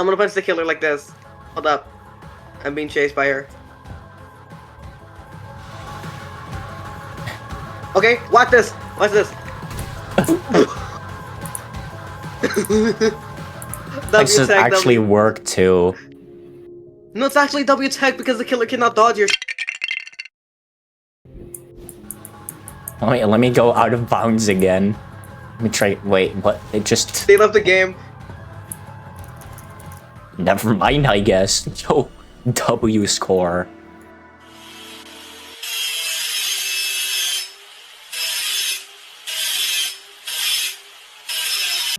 I'm gonna punch the killer like this. Hold up. I'm being chased by her. Okay, watch this. Watch this. This does actually work too. No, it's actually W tech because the killer cannot dodge your. Let me go out of bounds again. Let me try. Wait, what? It just. They left the game. Never mind, I guess. Yo, W score.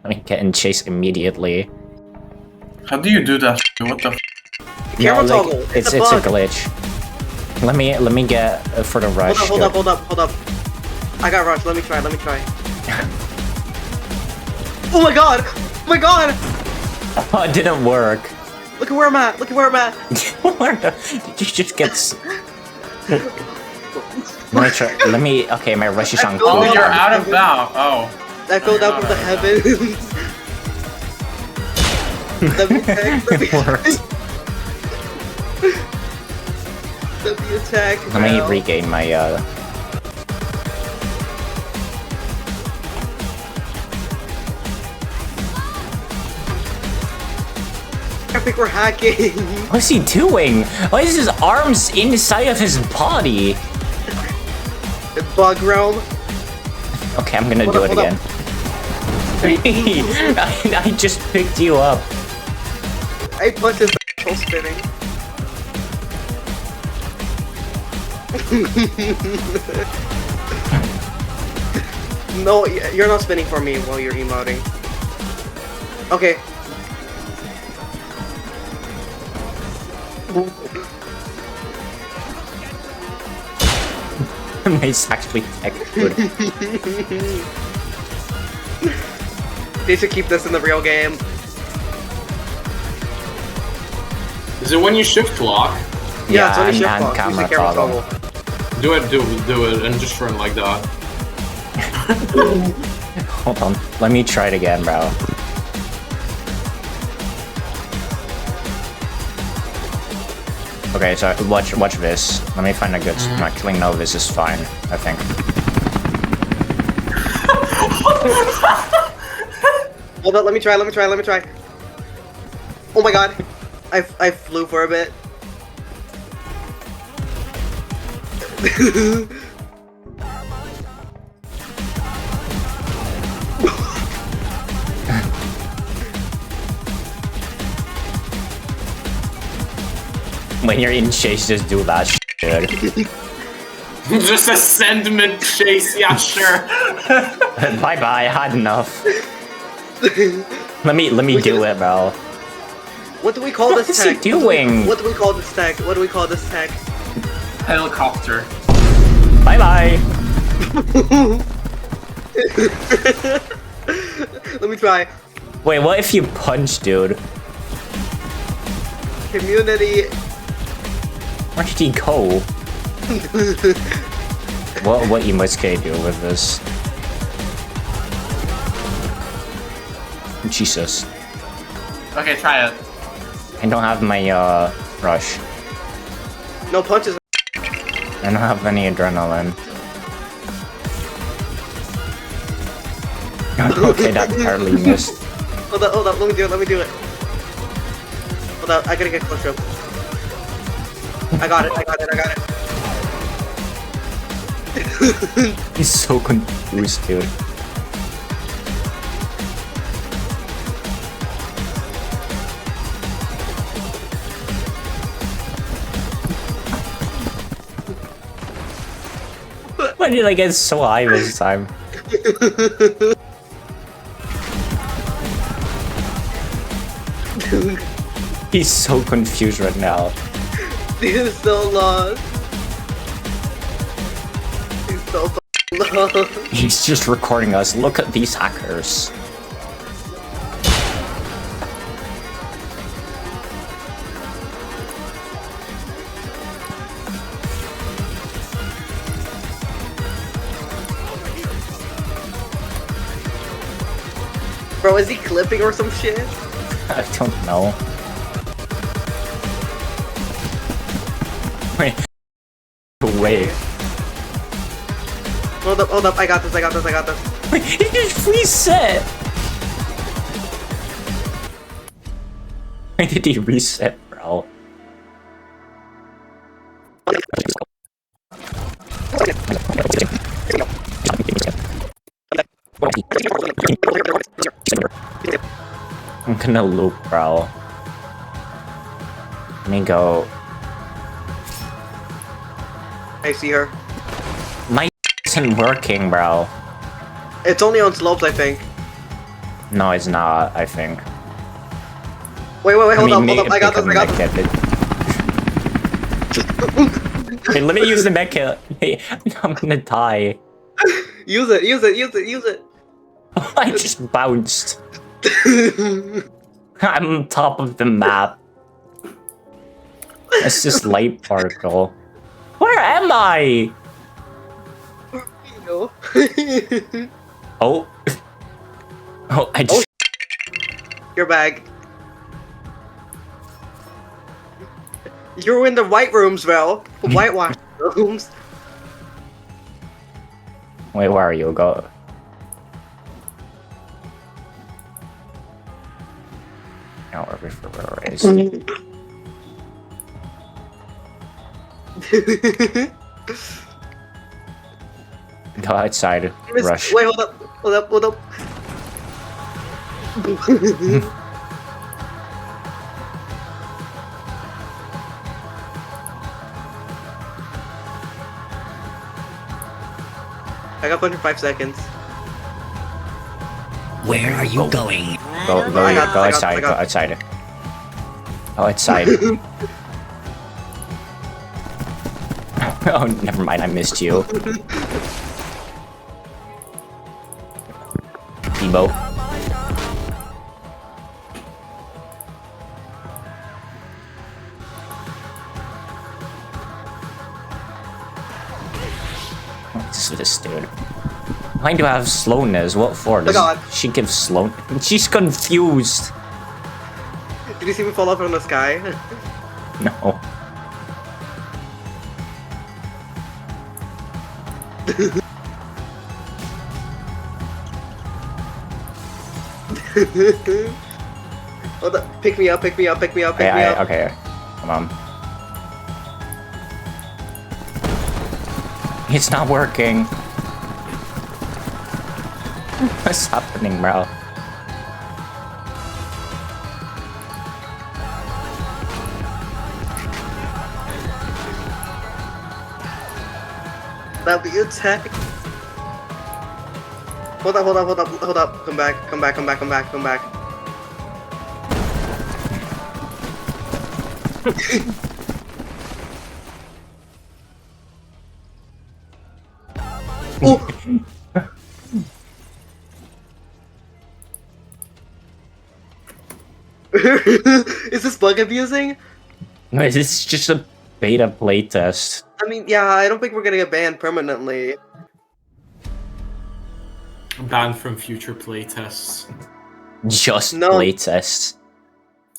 Let me get in chase immediately. How do you do that? What the? Camera No, like, toggle. it's a glitch. Let me get for the rush. Hold up. I got rush. Let me try. Oh my god! Oh my god! Oh, it didn't work. Look at where I'm at. You just get. Let me try. Let me. Okay, my rush is on. Oh, you're out of bounds. Oh. That fell down from the heavens. It worked. W attack. Let me regain my I think we're hacking. What's he doing? Why is his arms inside of his body? Bug realm. Okay, I'm gonna do it again. I just picked you up. I punched his whole spinning. No, you're not spinning for me while you're emoting. Okay. It's actually tech good. They should keep this in the real game. Is it when you shift lock? Yeah, it's only shift and lock. camera toggle. Do it, and just run like that. Hold on, let me try it again, bro. Okay, so watch this. Let me find a good. Actually, no, this is fine. I think. Hold on, let me try. Oh my god, I flew for a bit. When you're in chase, just do that shit. Just a sentiment chase, yeah, sure. Bye bye, I had enough. Let me do it, bro. What do we call this tech? What is he doing? What do we call this tech? Helicopter. Bye bye. Let me try. Wait, what if you punch, dude? Community. Where did he go? What emotes can I do with this? Jesus. Okay, try it. I don't have my rush. No punches. I don't have any adrenaline. Okay, that barely missed. Hold up, let me do it. Hold up, I gotta get closer up. I got it. He's so confused, dude. Why did I get so high this time? He's so confused right now. He's so lost. He's so lost. He's just recording us. Look at these hackers. Bro, is he clipping or some shit? I don't know. Wait. Wait. Hold up, I got this. Wait, it just reset! Why did he reset, bro? I'm gonna loop, bro. Let me go. I see her. My isn't working, bro. It's only on slopes, I think. No, it's not, I think. Wait, hold up, I got this. Hey, let me use the mech kit. Hey, I'm gonna die. Use it. I just bounced. I'm on top of the map. It's just light particle. Where am I? No. Oh. Oh, I just... Your bag. You're in the white rooms, Vel. Whitewash rooms. Wait, where are you? Go. No, where is it? Go outside. Rush. Wait, hold up. I got 105 seconds. Where are you going? Go outside. Go outside. Oh, never mind. I missed you. Debo. What's this dude? Why do I have slowness? What for? Does she give slow? She's confused. Did you see me fall off from the sky? No. Hold up, pick me up. Okay. Come on. It's not working. What's happening, bro? That'll be attack. Hold up. Come back. Oh. Is this bug abusing? No, this is just a beta playtest. I mean, yeah, I don't think we're gonna get banned permanently. Banned from future playtests. Just No. playtests.